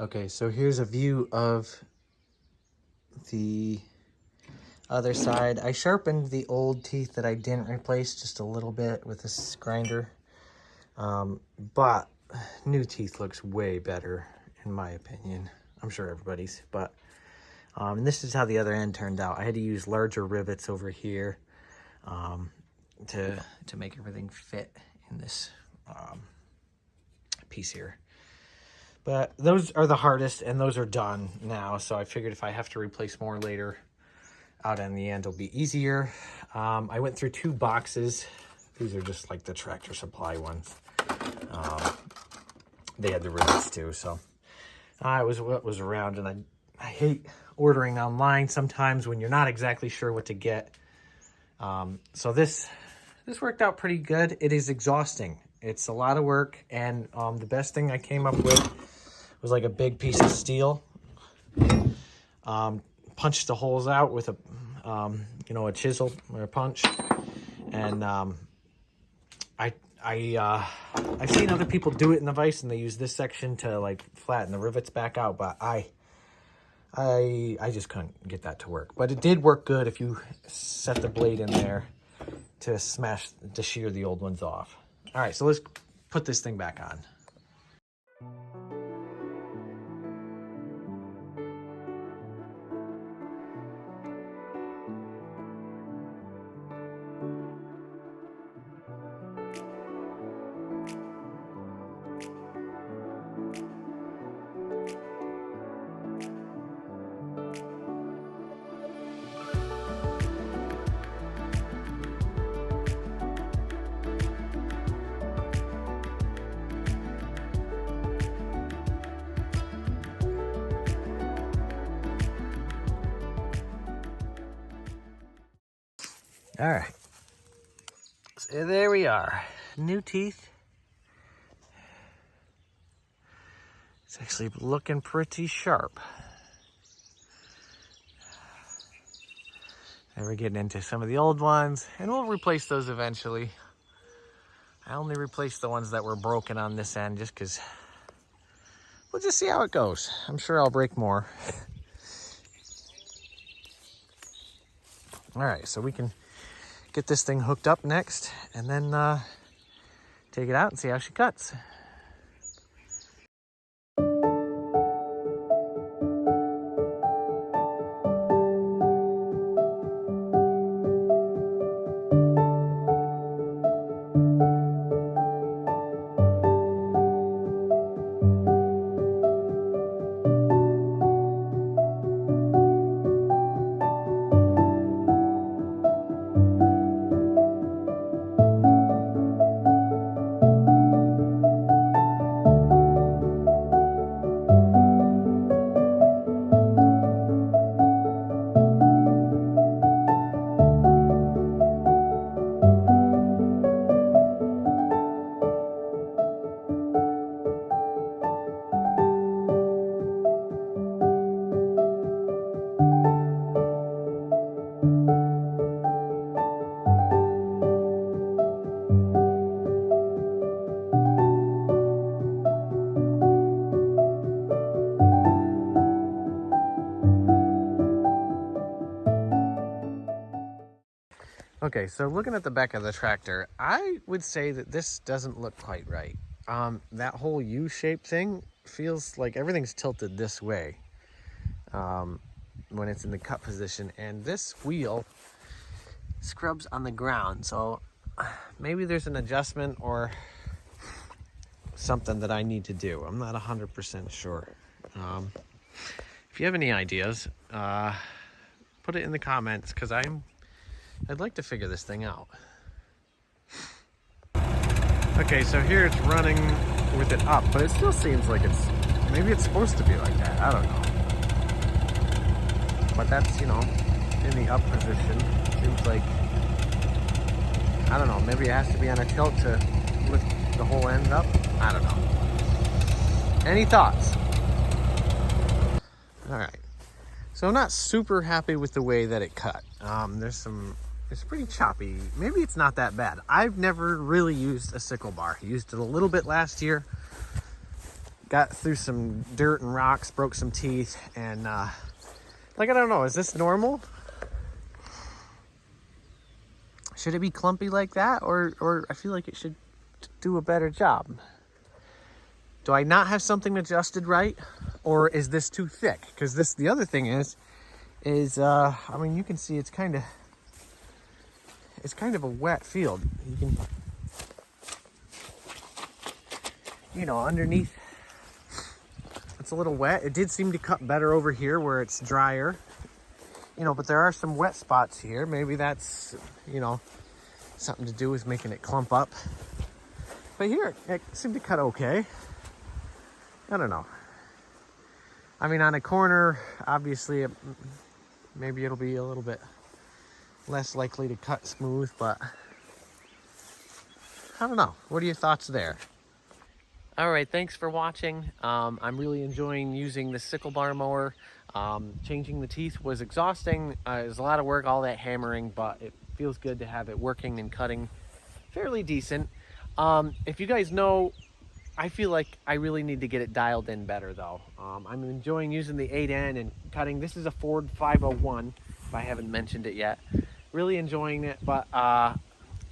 Okay, so here's a view of the other side. I sharpened the old teeth that I didn't replace just a little bit with this grinder. But new teeth looks way better in my opinion. I'm sure everybody's, but and this is how the other end turned out. I had to use larger rivets over here to make everything fit in this piece here. But those are the hardest, and those are done now. So I figured if I have to replace more later, out in the end, it'll be easier. I went through 2 boxes. These are just like the Tractor Supply ones. They had the rivets too, so it was what was around. And I hate ordering online sometimes when you're not exactly sure what to get. So this worked out pretty good. It is exhausting. It's a lot of work, and the best thing I came up with was like a big piece of steel. Punched the holes out with a a chisel or a punch, and I've seen other people do it in the vise, and they use this section to like flatten the rivets back out, but I just couldn't get that to work. But it did work good if you set the blade in there to shear the old ones off. All right, so let's put this thing back on. All right, so there we are, new teeth. It's actually looking pretty sharp. And we're getting into some of the old ones, and we'll replace those eventually. I only replaced the ones that were broken on this end just because we'll just see how it goes. I'm sure I'll break more. All right, so we can get this thing hooked up next, and then take it out and see how she cuts. Okay, so looking at the back of the tractor, I would say that this doesn't look quite right. That whole U-shaped thing feels like everything's tilted this way when it's in the cut position, and this wheel scrubs on the ground. So maybe there's an adjustment or something that I need to do. I'm not 100% sure. If you have any ideas, put it in the comments, because I'd like to figure this thing out. Okay, so here it's running with it up, but it still seems like maybe it's supposed to be like that. I don't know. But that's, in the up position. Seems like, I don't know, maybe it has to be on a tilt to lift the whole end up. I don't know. Any thoughts? All right. So I'm not super happy with the way that it cut. It's pretty choppy. Maybe it's not that bad. I've never really used a sickle bar. I used it a little bit last year, got through some dirt and rocks, broke some teeth, and like, I don't know, is this normal? Should it be clumpy like that, or I feel like it should do a better job? Do I not have something adjusted right, or is this too thick? Because this, the other thing is I mean, you can see it's kind of a wet field. You can, you know, underneath it's a little wet. It did seem to cut better over here where it's drier, you know, but there are some wet spots here. Maybe that's, you know, something to do with making it clump up. But here it seemed to cut okay. I don't know. I mean, on a corner, obviously, maybe it'll be a little bit less likely to cut smooth, but I don't know. What are your thoughts there? All right, thanks for watching. I'm really enjoying using the sickle bar mower. Changing the teeth was exhausting. It was a lot of work, all that hammering, but it feels good to have it working and cutting fairly decent. If you guys know, I feel like I really need to get it dialed in better though. I'm enjoying using the 8N and cutting. This is a Ford 501, if I haven't mentioned it yet. Really enjoying it, but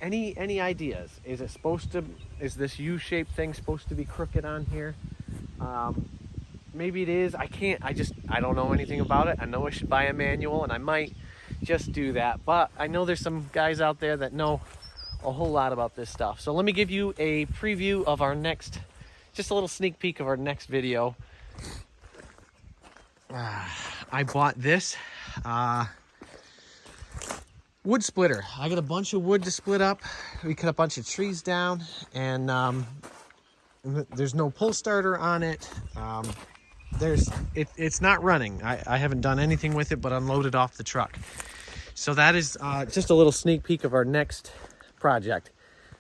any ideas? Is it supposed to, is this U-shaped thing supposed to be crooked on here? Maybe it is. I don't know anything about it. I know I should buy a manual, and I might just do that, but I know there's some guys out there that know a whole lot about this stuff. So let me give you a preview of our next, just a little sneak peek of our next video. I bought this wood splitter. I got a bunch of wood to split up. We cut a bunch of trees down, and there's no pull starter on it. It's not running. I haven't done anything with it but unloaded off the truck. So that is just a little sneak peek of our next project.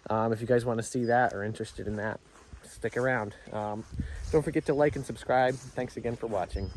If you guys want to see that or interested in that, stick around. Don't forget to like and subscribe. Thanks again for watching.